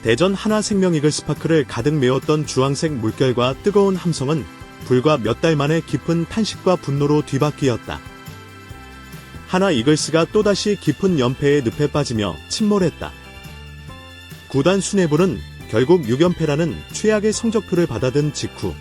대전 하나생명 이글스파크를 가득 메웠던 주황색 물결과 뜨거운 함성은 불과 몇 달 만에 깊은 탄식과 분노로 뒤바뀌었다. 하나 이글스가 또다시 깊은 연패의 늪에 빠지며 침몰했다. 구단 수뇌부는 결국 6연패라는 최악의 성적표를 받아든 직후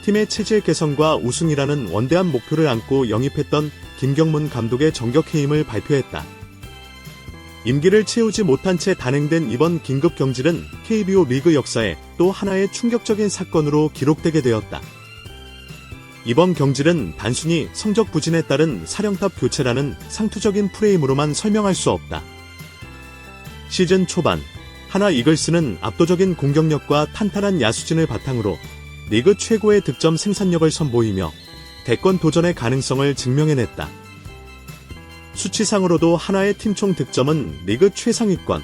팀의 체질 개선과 우승이라는 원대한 목표를 안고 영입했던 김경문 감독의 정격해임을 발표했다. 임기를 채우지 못한 채 단행된 이번 긴급 경질은 KBO 리그 역사에 또 하나의 충격적인 사건으로 기록되게 되었다. 이번 경질은 단순히 성적 부진에 따른 사령탑 교체라는 상투적인 프레임으로만 설명할 수 없다. 시즌 초반 하나 이글스는 압도적인 공격력과 탄탄한 야수진을 바탕으로 리그 최고의 득점 생산력을 선보이며 대권 도전의 가능성을 증명해냈다. 수치상으로도 하나의 팀총 득점은 리그 최상위권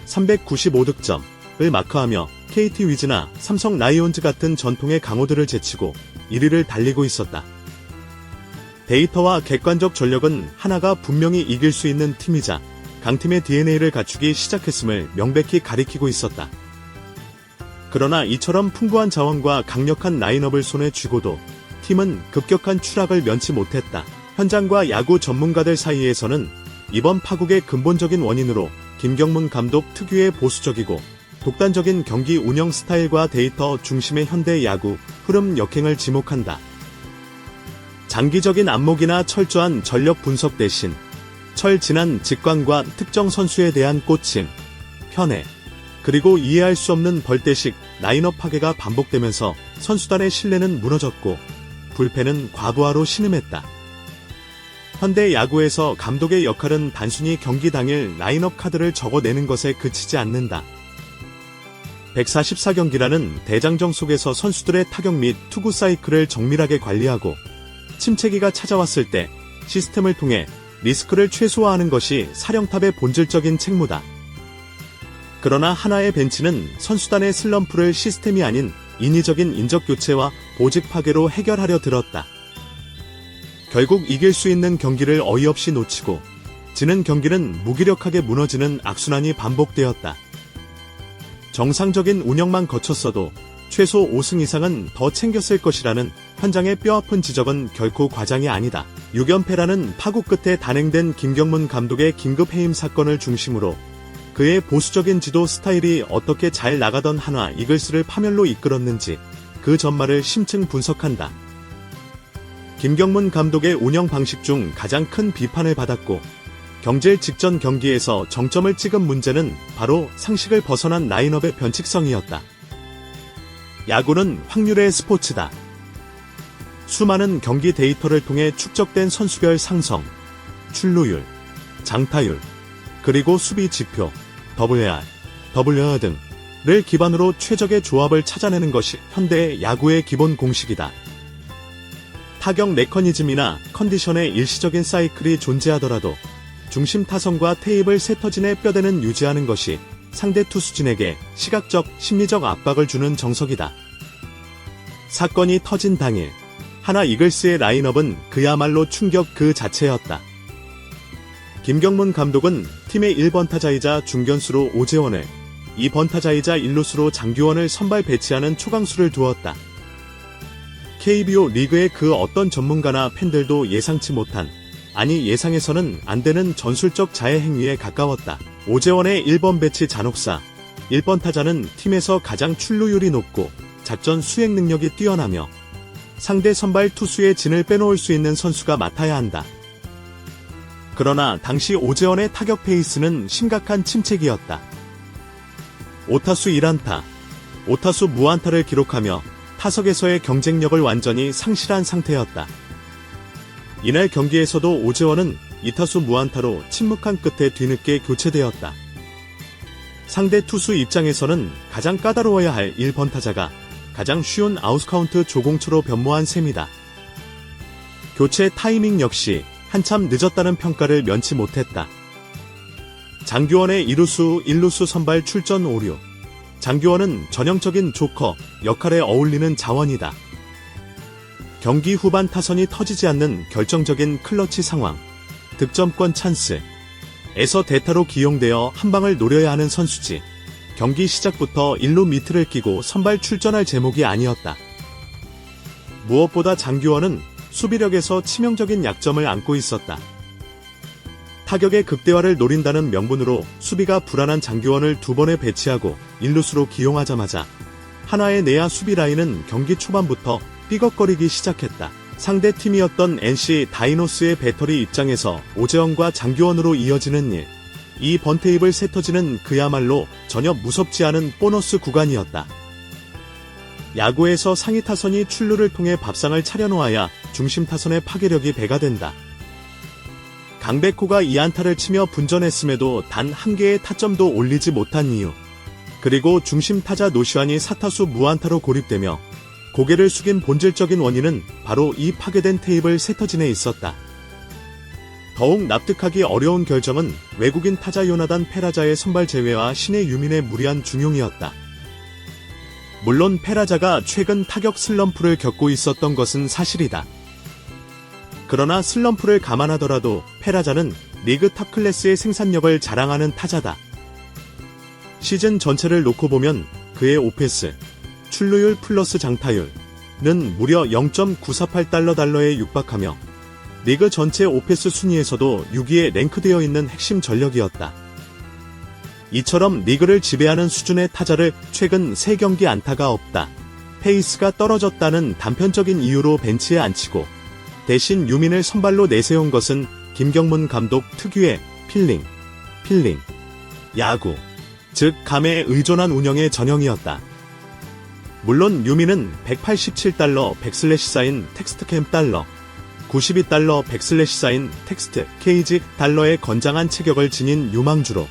395득점을 마크하며 KT 위즈나 삼성 라이온즈 같은 전통의 강호들을 제치고 1위를 달리고 있었다. 데이터와 객관적 전력은 하나가 분명히 이길 수 있는 팀이자 강팀의 DNA를 갖추기 시작했음을 명백히 가리키고 있었다. 그러나 이처럼 풍부한 자원과 강력한 라인업을 손에 쥐고도 팀은 급격한 추락을 면치 못했다. 현장과 야구 전문가들 사이에서는 이번 파국의 근본적인 원인으로 김경문 감독 특유의 보수적이고 독단적인 경기 운영 스타일과 데이터 중심의 현대 야구 흐름 역행을 지목한다. 장기적인 안목이나 철저한 전력 분석 대신 철진한 직관과 특정 선수에 대한 꽂힘, 편애, 그리고 이해할 수 없는 벌떼식 라인업 파괴가 반복되면서 선수단의 신뢰는 무너졌고 불펜은 과부하로 신음했다. 현대 야구에서 감독의 역할은 단순히 경기 당일 라인업 카드를 적어내는 것에 그치지 않는다. 144경기라는 대장정 속에서 선수들의 타격 및 투구 사이클을 정밀하게 관리하고 침체기가 찾아왔을 때 시스템을 통해 리스크를 최소화하는 것이 사령탑의 본질적인 책무다. 그러나 하나의 벤치는 선수단의 슬럼프를 시스템이 아닌 인위적인 인적 교체와 보직 파괴로 해결하려 들었다. 결국 이길 수 있는 경기를 어이없이 놓치고 지는 경기는 무기력하게 무너지는 악순환이 반복되었다. 정상적인 운영만 거쳤어도 최소 5승 이상은 더 챙겼을 것이라는 현장의 뼈아픈 지적은 결코 과장이 아니다. 6연패라는 파국 끝에 단행된 김경문 감독의 긴급 해임 사건을 중심으로 그의 보수적인 지도 스타일이 어떻게 잘 나가던 하나 이글스를 파멸로 이끌었는지 그 전말을 심층 분석한다. 김경문 감독의 운영 방식 중 가장 큰 비판을 받았고 경질 직전 경기에서 정점을 찍은 문제는 바로 상식을 벗어난 라인업의 변칙성이었다. 야구는 확률의 스포츠다. 수많은 경기 데이터를 통해 축적된 선수별 상성, 출루율, 장타율, 그리고 수비 지표, WR, WR 등을 기반으로 최적의 조합을 찾아내는 것이 현대의 야구의 기본 공식이다. 타격 메커니즘이나 컨디션의 일시적인 사이클이 존재하더라도 중심 타선과 테이블 세터진의 뼈대는 유지하는 것이 상대 투수진에게 시각적, 심리적 압박을 주는 정석이다. 사건이 터진 당일, 하나 이글스의 라인업은 그야말로 충격 그 자체였다. 김경문 감독은 팀의 1번 타자이자 중견수로 오재원을, 2번 타자이자 1루수로 장규원을 선발 배치하는 초강수를 두었다. KBO 리그의 그 어떤 전문가나 팬들도 예상치 못한, 아니 예상해서는 안 되는 전술적 자해 행위에 가까웠다. 오재원의 1번 배치 잔혹사, 1번 타자는 팀에서 가장 출루율이 높고 작전 수행 능력이 뛰어나며 상대 선발 투수의 진을 빼놓을 수 있는 선수가 맡아야 한다. 그러나 당시 오재원의 타격 페이스는 심각한 침체기였다. 5타수 1안타, 5타수 무안타를 기록하며 타석에서의 경쟁력을 완전히 상실한 상태였다. 이날 경기에서도 오재원은 2타수 무안타로 침묵한 끝에 뒤늦게 교체되었다. 상대 투수 입장에서는 가장 까다로워야 할 1번 타자가 가장 쉬운 아웃카운트 조공초로 변모한 셈이다. 교체 타이밍 역시 한참 늦었다는 평가를 면치 못했다. 장규원의 2루수, 1루수 선발 출전 오류. 장규원은 전형적인 조커 역할에 어울리는 자원이다. 경기 후반 타선이 터지지 않는 결정적인 클러치 상황, 득점권 찬스에서 대타로 기용되어 한 방을 노려야 하는 선수지. 경기 시작부터 1루 미트를 끼고 선발 출전할 제목이 아니었다. 무엇보다 장규원은 수비력에서 치명적인 약점을 안고 있었다. 타격의 극대화를 노린다는 명분으로 수비가 불안한 장규원을 2번에 배치하고 1루수로 기용하자마자 한화의 내야 수비 라인은 경기 초반부터 삐걱거리기 시작했다. 상대 팀이었던 NC 다이노스의 배터리 입장에서 오재원과 장규원으로 이어지는 일. 이 번테이블 세터지는 그야말로 전혀 무섭지 않은 보너스 구간이었다. 야구에서 상위 타선이 출루를 통해 밥상을 차려놓아야 중심 타선의 파괴력이 배가 된다. 강백호가 2안타를 치며 분전했음에도 단 한 개의 타점도 올리지 못한 이유. 그리고 중심 타자 노시환이 4타수 무안타로 고립되며 고개를 숙인 본질적인 원인은 바로 이 파괴된 테이블 세터진에 있었다. 더욱 납득하기 어려운 결정은 외국인 타자 요나단 페라자의 선발 제외와 신의 유민의 무리한 중용이었다. 물론 페라자가 최근 타격 슬럼프를 겪고 있었던 것은 사실이다. 그러나 슬럼프를 감안하더라도 페라자는 리그 탑 클래스의 생산력을 자랑하는 타자다. 시즌 전체를 놓고 보면 그의 오패스, 출루율 플러스 장타율은 무려 0.948달러에 육박하며 리그 전체 오패스 순위에서도 6위에 랭크되어 있는 핵심 전력이었다. 이처럼 리그를 지배하는 수준의 타자를 최근 3경기 안타가 없다. 페이스가 떨어졌다는 단편적인 이유로 벤치에 앉히고 대신 유민을 선발로 내세운 것은 김경문 감독 특유의 필링, 야구, 즉 감에 의존한 운영의 전형이었다. 물론 유민은 187달러 백슬래시 사인 텍스트캠 달러, 92달러 백슬래시 사인 텍스트 케이지 달러의 건장한 체격을 지닌 유망주로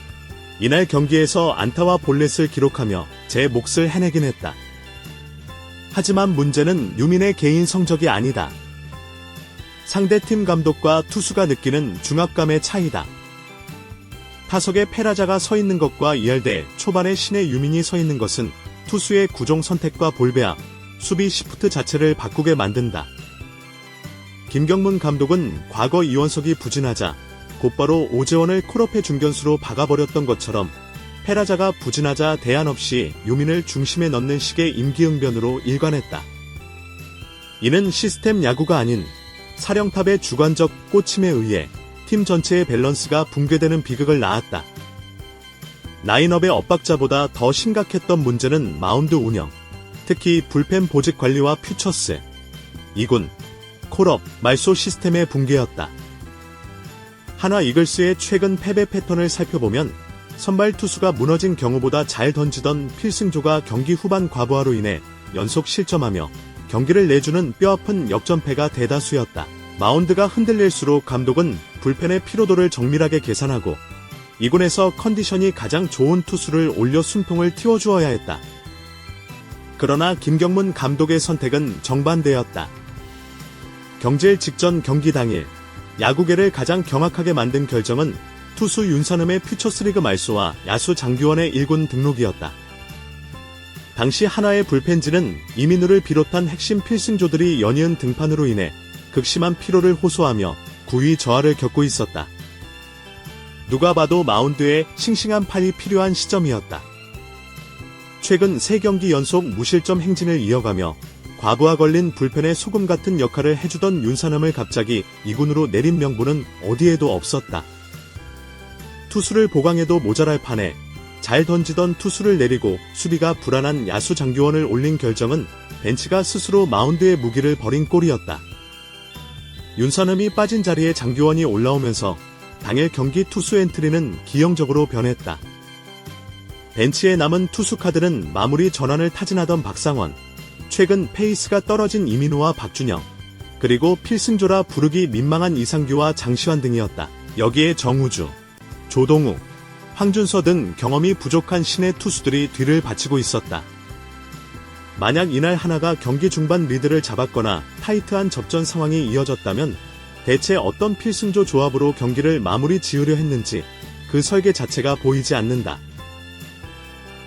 이날 경기에서 안타와 볼넷을 기록하며 제 몫을 해내긴 했다. 하지만 문제는 유민의 개인 성적이 아니다. 상대팀 감독과 투수가 느끼는 중압감의 차이다. 타석에 페라자가 서 있는 것과 이할돼 초반에 신의 유민이 서 있는 것은 투수의 구종 선택과 볼배합, 수비 시프트 자체를 바꾸게 만든다. 김경문 감독은 과거 이원석이 부진하자 곧바로 오재원을 콜업해 중견수로 박아버렸던 것처럼 페라자가 부진하자 대안 없이 유민을 중심에 넣는 식의 임기응변으로 일관했다. 이는 시스템 야구가 아닌 사령탑의 주관적 꽂힘에 의해 팀 전체의 밸런스가 붕괴되는 비극을 낳았다. 라인업의 엇박자보다 더 심각했던 문제는 마운드 운영, 특히 불펜 보직 관리와 퓨처스, 2군, 콜업, 말소 시스템의 붕괴였다. 한화 이글스의 최근 패배 패턴을 살펴보면 선발 투수가 무너진 경우보다 잘 던지던 필승조가 경기 후반 과부하로 인해 연속 실점하며 경기를 내주는 뼈아픈 역전패가 대다수였다. 마운드가 흔들릴수록 감독은 불펜의 피로도를 정밀하게 계산하고 2군에서 컨디션이 가장 좋은 투수를 올려 숨통을 틔워주어야 했다. 그러나 김경문 감독의 선택은 정반대였다. 경질 직전 경기 당일 야구계를 가장 경악하게 만든 결정은 투수 윤산음의 퓨처스리그 말소와 야수 장규원의 1군 등록이었다. 당시 한화의 불펜진은 이민우를 비롯한 핵심 필승조들이 연이은 등판으로 인해 극심한 피로를 호소하며 구위 저하를 겪고 있었다. 누가 봐도 마운드에 싱싱한 팔이 필요한 시점이었다. 최근 3경기 연속 무실점 행진을 이어가며 과부하 걸린 불펜의 소금 같은 역할을 해주던 윤산음을 갑자기 2군으로 내린 명분은 어디에도 없었다. 투수를 보강해도 모자랄 판에 잘 던지던 투수를 내리고 수비가 불안한 야수 장규원을 올린 결정은 벤치가 스스로 마운드의 무기를 버린 꼴이었다. 윤산음이 빠진 자리에 장규원이 올라오면서 당일 경기 투수 엔트리는 기형적으로 변했다. 벤치에 남은 투수 카드는 마무리 전환을 타진하던 박상원, 최근 페이스가 떨어진 이민호와 박준영, 그리고 필승조라 부르기 민망한 이상규와 장시환 등이었다. 여기에 정우주, 조동우, 황준서 등 경험이 부족한 신의 투수들이 뒤를 바치고 있었다. 만약 이날 하나가 경기 중반 리드를 잡았거나 타이트한 접전 상황이 이어졌다면 대체 어떤 필승조 조합으로 경기를 마무리 지으려 했는지 그 설계 자체가 보이지 않는다.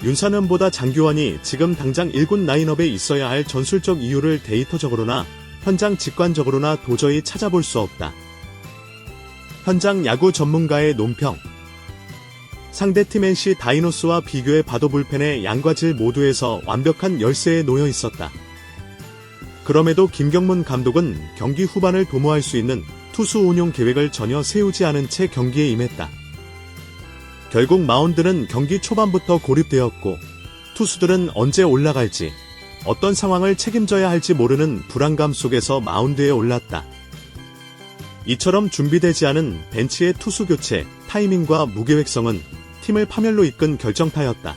윤산음보다 장규원이 지금 당장 1군 라인업에 있어야 할 전술적 이유를 데이터적으로나 현장 직관적으로나 도저히 찾아볼 수 없다. 현장 야구 전문가의 논평. 상대팀 NC 다이노스와 비교해봐도 불펜의 양과 질 모두에서 완벽한 열세에 놓여 있었다. 그럼에도 김경문 감독은 경기 후반을 도모할 수 있는 투수 운용 계획을 전혀 세우지 않은 채 경기에 임했다. 결국 마운드는 경기 초반부터 고립되었고 투수들은 언제 올라갈지 어떤 상황을 책임져야 할지 모르는 불안감 속에서 마운드에 올랐다. 이처럼 준비되지 않은 벤치의 투수 교체, 타이밍과 무계획성은 팀을 파멸로 이끈 결정타였다.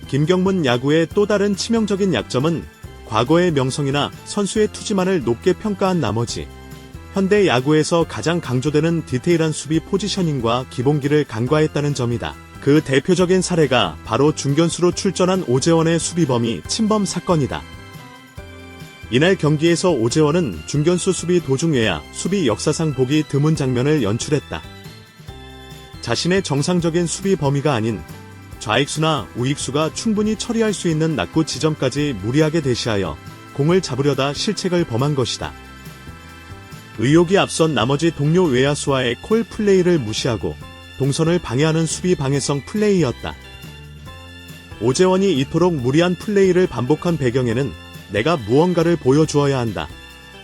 김경문 야구의 또 다른 치명적인 약점은 과거의 명성이나 선수의 투지만을 높게 평가한 나머지 현대 야구에서 가장 강조되는 디테일한 수비 포지셔닝과 기본기를 간과했다는 점이다. 그 대표적인 사례가 바로 중견수로 출전한 오재원의 수비범위 침범 사건이다. 이날 경기에서 오재원은 중견수 수비 도중 외야 수비 역사상 보기 드문 장면을 연출했다. 자신의 정상적인 수비 범위가 아닌 좌익수나 우익수가 충분히 처리할 수 있는 낙구 지점까지 무리하게 대시하여 공을 잡으려다 실책을 범한 것이다. 의욕이 앞선 나머지 동료 외야수와의 콜 플레이를 무시하고 동선을 방해하는 수비 방해성 플레이였다. 오재원이 이토록 무리한 플레이를 반복한 배경에는 내가 무언가를 보여주어야 한다.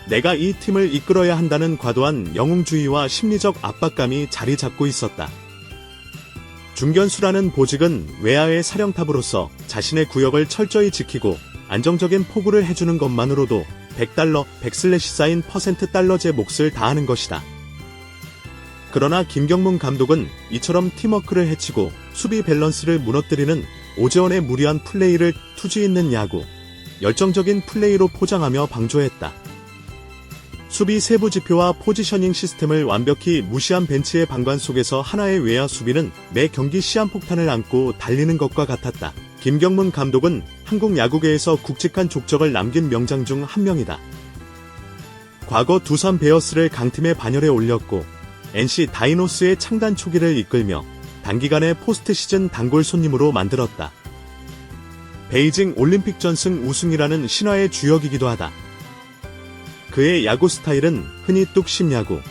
내가 이 팀을 이끌어야 한다는 과도한 영웅주의와 심리적 압박감이 자리 잡고 있었다. 중견수라는 보직은 외야의 사령탑으로서 자신의 구역을 철저히 지키고 안정적인 포구를 해주는 것만으로도 $100, 100/ 사인 %달러제 몫을 다하는 것이다. 그러나 김경문 감독은 이처럼 팀워크를 해치고 수비 밸런스를 무너뜨리는 오재원의 무리한 플레이를 투지 있는 야구, 열정적인 플레이로 포장하며 방조했다. 수비 세부 지표와 포지셔닝 시스템을 완벽히 무시한 벤치의 방관 속에서 하나의 외야 수비는 매 경기 시한폭탄을 안고 달리는 것과 같았다. 김경문 감독은 한국 야구계에서 굵직한 족적을 남긴 명장 중 한 명이다. 과거 두산 베어스를 강팀의 반열에 올렸고 NC 다이노스의 창단 초기를 이끌며 단기간에 포스트 시즌 단골 손님으로 만들었다. 베이징 올림픽 전승 우승이라는 신화의 주역이기도 하다. 그의 야구 스타일은 흔히 뚝심 야구,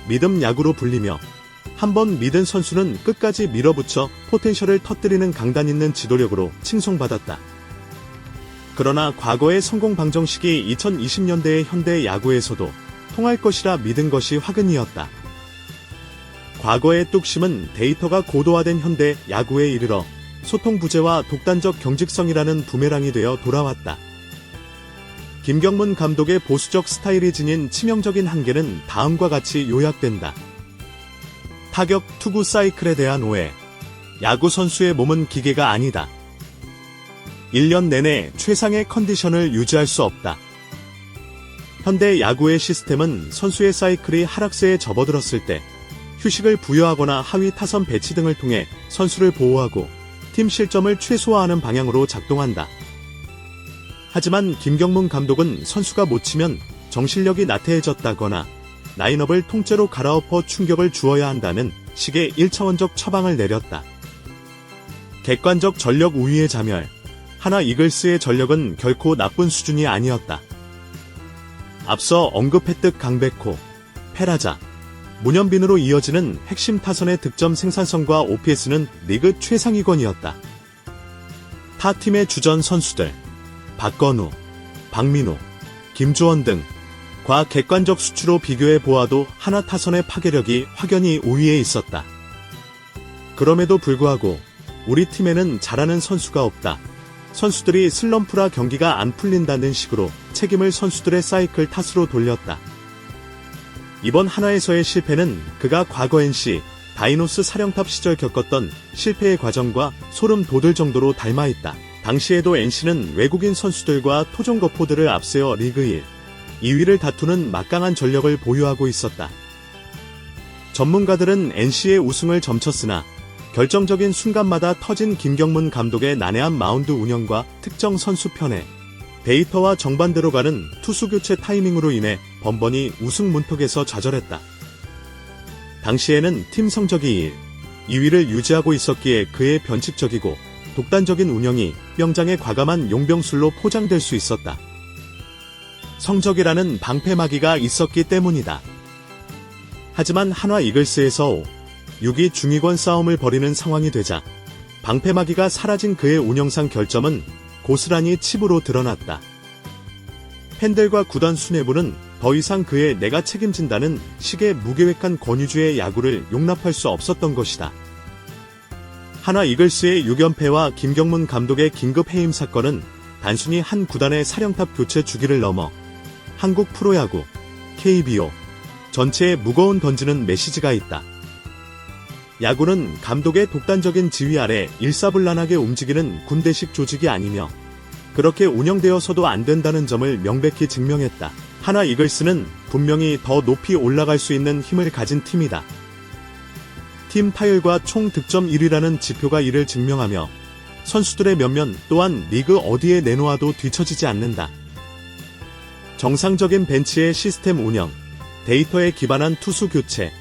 믿음 야구로 불리며 한번 믿은 선수는 끝까지 밀어붙여 포텐셜을 터뜨리는 강단 있는 지도력으로 칭송받았다. 그러나 과거의 성공 방정식이 2020년대의 현대 야구에서도 통할 것이라 믿은 것이 화근이었다. 과거의 뚝심은 데이터가 고도화된 현대 야구에 이르러 소통 부재와 독단적 경직성이라는 부메랑이 되어 돌아왔다. 김경문 감독의 보수적 스타일이 지닌 치명적인 한계는 다음과 같이 요약된다. 타격 투구 사이클에 대한 오해. 야구 선수의 몸은 기계가 아니다. 1년 내내 최상의 컨디션을 유지할 수 없다. 현대 야구의 시스템은 선수의 사이클이 하락세에 접어들었을 때 휴식을 부여하거나 하위 타선 배치 등을 통해 선수를 보호하고 팀 실점을 최소화하는 방향으로 작동한다. 하지만 김경문 감독은 선수가 못 치면 정신력이 나태해졌다거나 라인업을 통째로 갈아엎어 충격을 주어야 한다는 식의 1차원적 처방을 내렸다. 객관적 전력 우위의 자멸. 하나 이글스의 전력은 결코 나쁜 수준이 아니었다. 앞서 언급했듯 강백호, 페라자, 문현빈으로 이어지는 핵심 타선의 득점 생산성과 OPS는 리그 최상위권이었다. 타 팀의 주전 선수들 박건우, 박민우, 김주원 등과 객관적 수치로 비교해 보아도 하나 타선의 파괴력이 확연히 우위에 있었다. 그럼에도 불구하고 우리 팀에는 잘하는 선수가 없다. 선수들이 슬럼프라 경기가 안 풀린다는 식으로 책임을 선수들의 사이클 탓으로 돌렸다. 이번 하나에서의 실패는 그가 과거 NC 다이노스 사령탑 시절 겪었던 실패의 과정과 소름 돋을 정도로 닮아있다. 당시에도 NC는 외국인 선수들과 토종거포들을 앞세워 리그 1, 2위를 다투는 막강한 전력을 보유하고 있었다. 전문가들은 NC의 우승을 점쳤으나 결정적인 순간마다 터진 김경문 감독의 난해한 마운드 운영과 특정 선수 편애, 데이터와 정반대로 가는 투수 교체 타이밍으로 인해 번번이 우승 문턱에서 좌절했다. 당시에는 팀 성적이 1, 2위를 유지하고 있었기에 그의 변칙적이고 독단적인 운영이 명장의 과감한 용병술로 포장될 수 있었다. 성적이라는 방패막이가 있었기 때문이다. 하지만 한화 이글스에서 6위 중위권 싸움을 벌이는 상황이 되자 방패막이가 사라진 그의 운영상 결점은 고스란히 칩으로 드러났다. 팬들과 구단 수뇌부는 더 이상 그의 내가 책임진다는 식의 무계획한 권위주의 야구를 용납할 수 없었던 것이다. 하나 이글스의 6연패와 김경문 감독의 긴급 해임 사건은 단순히 한 구단의 사령탑 교체 주기를 넘어 한국 프로야구, KBO 전체에 무거운 던지는 메시지가 있다. 야구는 감독의 독단적인 지휘 아래 일사불란하게 움직이는 군대식 조직이 아니며 그렇게 운영되어서도 안 된다는 점을 명백히 증명했다. 하나 이글스는 분명히 더 높이 올라갈 수 있는 힘을 가진 팀이다. 팀 타율과 총 득점 1위라는 지표가 이를 증명하며 선수들의 면면 또한 리그 어디에 내놓아도 뒤처지지 않는다. 정상적인 벤치의 시스템 운영, 데이터에 기반한 투수 교체,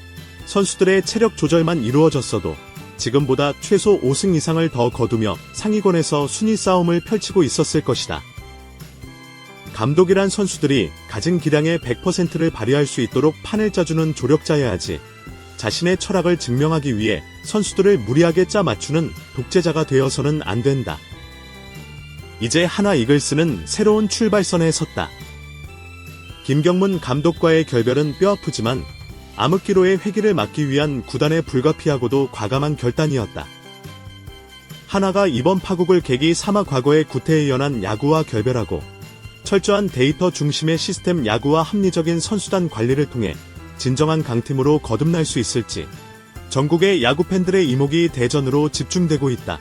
선수들의 체력 조절만 이루어졌어도 지금보다 최소 5승 이상을 더 거두며 상위권에서 순위 싸움을 펼치고 있었을 것이다. 감독이란 선수들이 가진 기량의 100%를 발휘할 수 있도록 판을 짜주는 조력자여야지 자신의 철학을 증명하기 위해 선수들을 무리하게 짜 맞추는 독재자가 되어서는 안 된다. 이제 하나 이글스는 새로운 출발선에 섰다. 김경문 감독과의 결별은 뼈아프지만 암흑기로의 회귀를 막기 위한 구단의 불가피하고도 과감한 결단이었다. 하나가 이번 파국을 계기 삼아 과거의 구태에 연한 야구와 결별하고 철저한 데이터 중심의 시스템 야구와 합리적인 선수단 관리를 통해 진정한 강팀으로 거듭날 수 있을지 전국의 야구 팬들의 이목이 대전으로 집중되고 있다.